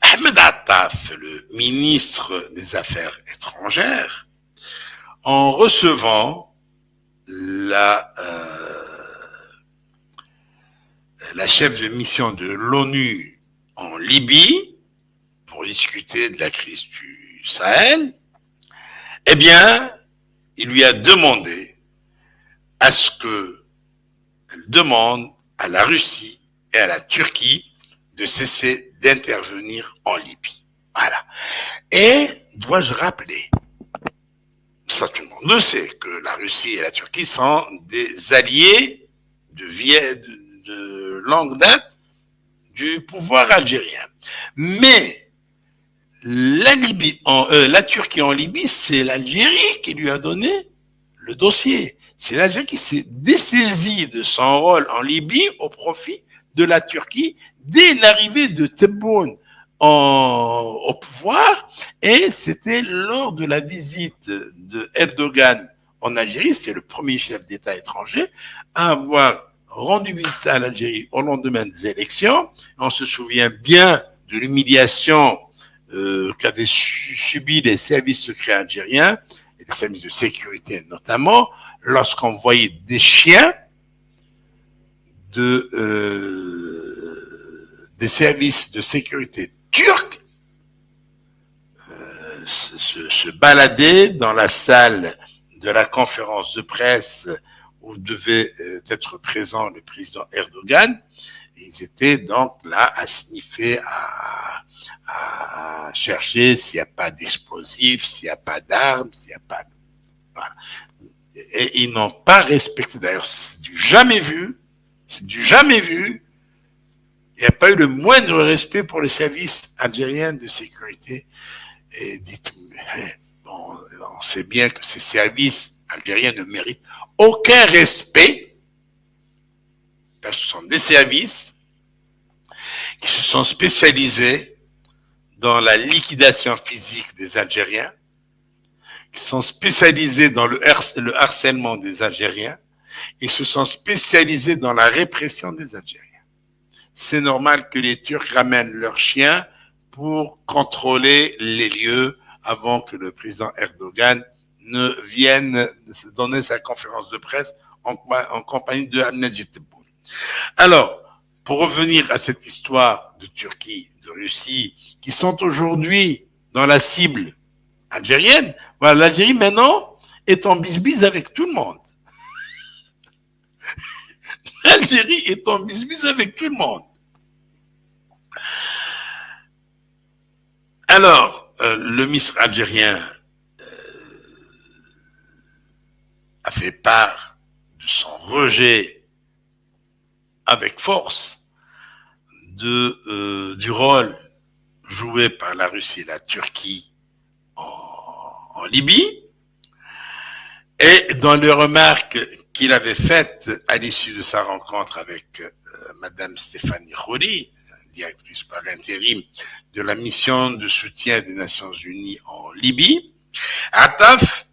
Ahmed Attaf, le ministre des Affaires étrangères, en recevant la chef de mission de l'ONU en Libye pour discuter de la crise du Sahel, eh bien, il lui a demandé à ce qu'elle demande à la Russie et à la Turquie de cesser d'intervenir en Libye. Voilà. Et dois-je rappeler, ça tout le monde le sait, que la Russie et la Turquie sont des alliés de longue date du pouvoir algérien. Mais la Turquie en Libye, c'est l'Algérie qui lui a donné le dossier. C'est l'Algérie qui s'est dessaisie de son rôle en Libye au profit de la Turquie dès l'arrivée de Tebboune au pouvoir, et c'était lors de la visite de Erdogan en Algérie, c'est le premier chef d'État étranger à avoir rendu visite à l'Algérie au lendemain des élections. On se souvient bien de l'humiliation qu'avaient subi les services secrets algériens et les services de sécurité notamment, lorsqu'on voyait des chiens des services de sécurité turcs se balader dans la salle de la conférence de presse où devait être présent le président Erdogan. Ils étaient donc là à sniffer, à chercher s'il n'y a pas d'explosifs, s'il n'y a pas d'armes, s'il n'y a pas de... Voilà. Et ils n'ont pas respecté, d'ailleurs, c'est du jamais vu, il n'y a pas eu le moindre respect pour les services algériens de sécurité. Et dites, bon, on sait bien que ces services algériens ne méritent aucun respect, parce que ce sont des services qui se sont spécialisés dans la liquidation physique des Algériens, qui sont spécialisés dans le harcèlement des Algériens, et se sont spécialisés dans la répression des Algériens. C'est normal que les Turcs ramènent leurs chiens pour contrôler les lieux avant que le président Erdogan ne vienne donner sa conférence de presse en compagnie de Ahmed Tebboune. Alors, pour revenir à cette histoire de Turquie, de Russie, qui sont aujourd'hui dans la cible algérienne, voilà, l'Algérie maintenant est en bisbise avec tout le monde. L'Algérie est en bisbise avec tout le monde. Alors, le ministre algérien a fait part de son rejet avec force du rôle joué par la Russie et la Turquie en Libye, et dans les remarques qu'il avait faites à l'issue de sa rencontre avec Madame Stéphanie Khouri, directrice par intérim de la mission de soutien des Nations Unies en Libye, Attaf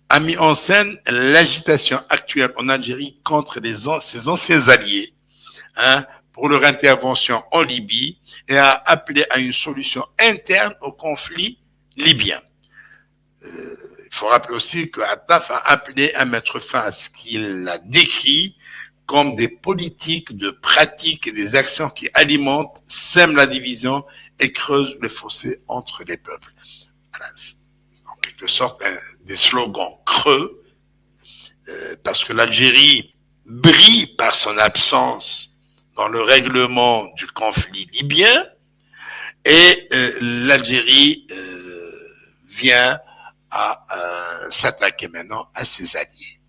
a mis en scène l'agitation actuelle en Algérie contre ses anciens alliés, pour leur intervention en Libye, et a appelé à une solution interne au conflit libyen. Il faut rappeler aussi que Attaf a appelé à mettre fin à ce qu'il a décrit comme des politiques, de pratiques et des actions qui alimentent, sèment la division et creusent le fossé entre les peuples. Voilà. En quelque sorte, des slogans creux, parce que l'Algérie brille par son absence dans le règlement du conflit libyen, et l'Algérie vient à s'attaquer maintenant à ses alliés.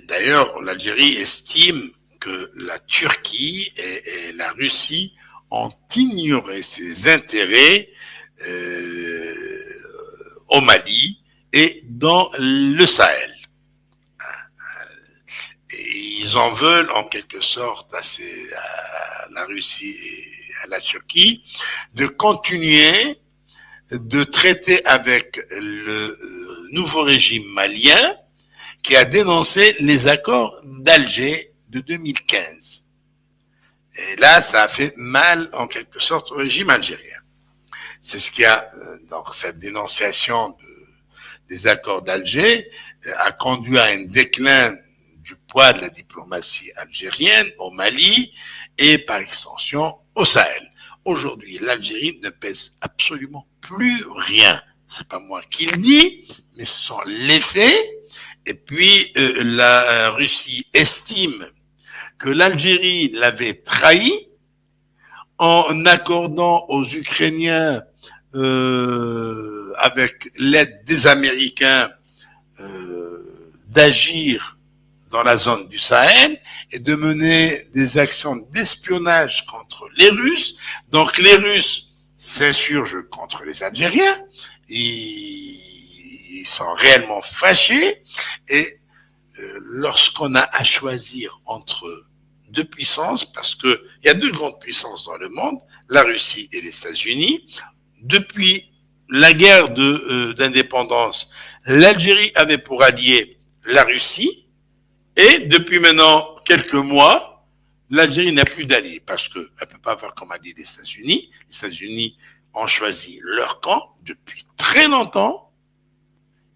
D'ailleurs, l'Algérie estime que la Turquie et la Russie ont ignoré ses intérêts au Mali et dans le Sahel. Et ils en veulent en quelque sorte à la Russie et à la Turquie de continuer de traiter avec le nouveau régime malien qui a dénoncé les accords d'Alger de 2015. Et là, ça a fait mal en quelque sorte au régime algérien. C'est ce qui a, dans cette dénonciation des accords d'Alger, a conduit à un déclin du poids de la diplomatie algérienne au Mali et par extension au Sahel. Aujourd'hui, l'Algérie ne pèse absolument plus rien. C'est pas moi qui le dis, mais ce sont les faits. Et puis, la Russie estime que l'Algérie l'avait trahi en accordant aux Ukrainiens, avec l'aide des Américains, d'agir dans la zone du Sahel et de mener des actions d'espionnage contre les Russes. Donc les Russes s'insurgent contre les Algériens, ils sont réellement fâchés et lorsqu'on a à choisir entre deux puissances, parce qu'il y a deux grandes puissances dans le monde, la Russie et les États-Unis, depuis la guerre d'indépendance, l'Algérie avait pour allié la Russie, et depuis maintenant quelques mois, l'Algérie n'a plus d'alliés, parce qu'elle ne peut pas avoir comme allié les États-Unis. Les États-Unis ont choisi leur camp depuis très longtemps,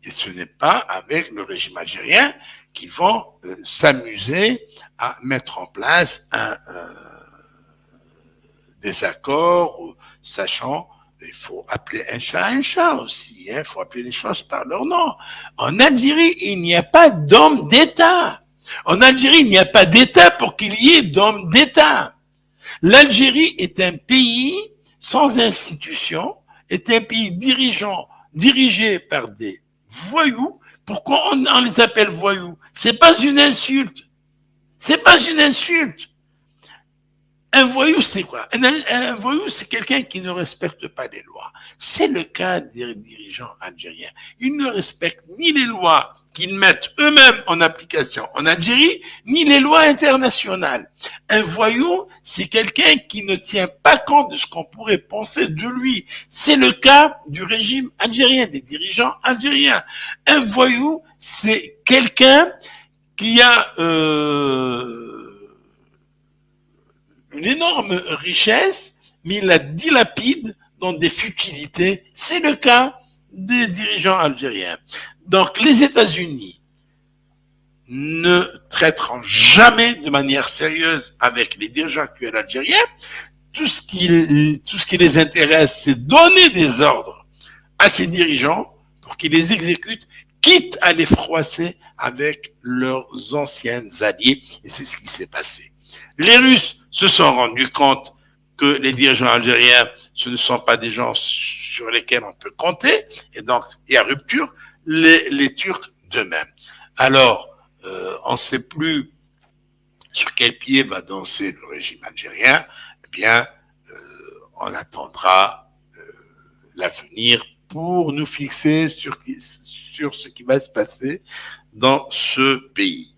et ce n'est pas avec le régime algérien qu'ils vont s'amuser à mettre en place des accords, sachant il faut appeler un chat aussi, il faut appeler les choses par leur nom. En Algérie, il n'y a pas d'homme d'État. En Algérie, il n'y a pas d'État pour qu'il y ait d'homme d'État. L'Algérie est un pays sans institution, est un pays dirigé par des voyous. Pourquoi on les appelle voyous? C'est pas une insulte. C'est pas une insulte. Un voyou, c'est quoi? Un voyou, c'est quelqu'un qui ne respecte pas les lois. C'est le cas des dirigeants algériens. Ils ne respectent ni les lois qu'ils mettent eux-mêmes en application en Algérie, ni les lois internationales. Un voyou, c'est quelqu'un qui ne tient pas compte de ce qu'on pourrait penser de lui. C'est le cas du régime algérien, des dirigeants algériens. Un voyou, c'est quelqu'un qui a une énorme richesse, mais il la dilapide dans des futilités. C'est le cas des dirigeants algériens. Donc, les États-Unis ne traiteront jamais de manière sérieuse avec les dirigeants actuels algériens. Tout ce qui les intéresse, c'est donner des ordres à ces dirigeants pour qu'ils les exécutent, quitte à les froisser avec leurs anciens alliés. Et c'est ce qui s'est passé. Les Russes se sont rendus compte que les dirigeants algériens, ce ne sont pas des gens sur lesquels on peut compter, et donc il y a rupture. Les Turcs de même. Alors, on ne sait plus sur quel pied va danser le régime algérien. Eh bien, on attendra l'avenir pour nous fixer sur ce qui va se passer dans ce pays.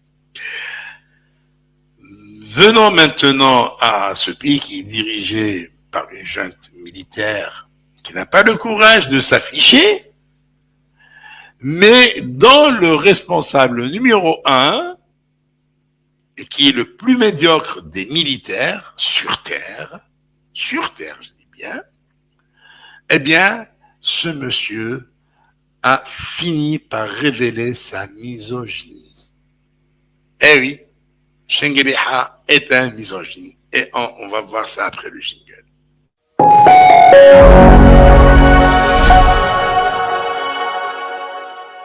Venons maintenant à ce pays qui est dirigé par une junte militaire qui n'a pas le courage de s'afficher, mais dont le responsable numéro 1, et qui est le plus médiocre des militaires sur Terre, je dis bien, eh bien, ce monsieur a fini par révéler sa misogynie. Eh oui, Chengueleha est un misogyne. Et on va voir ça après le jingle.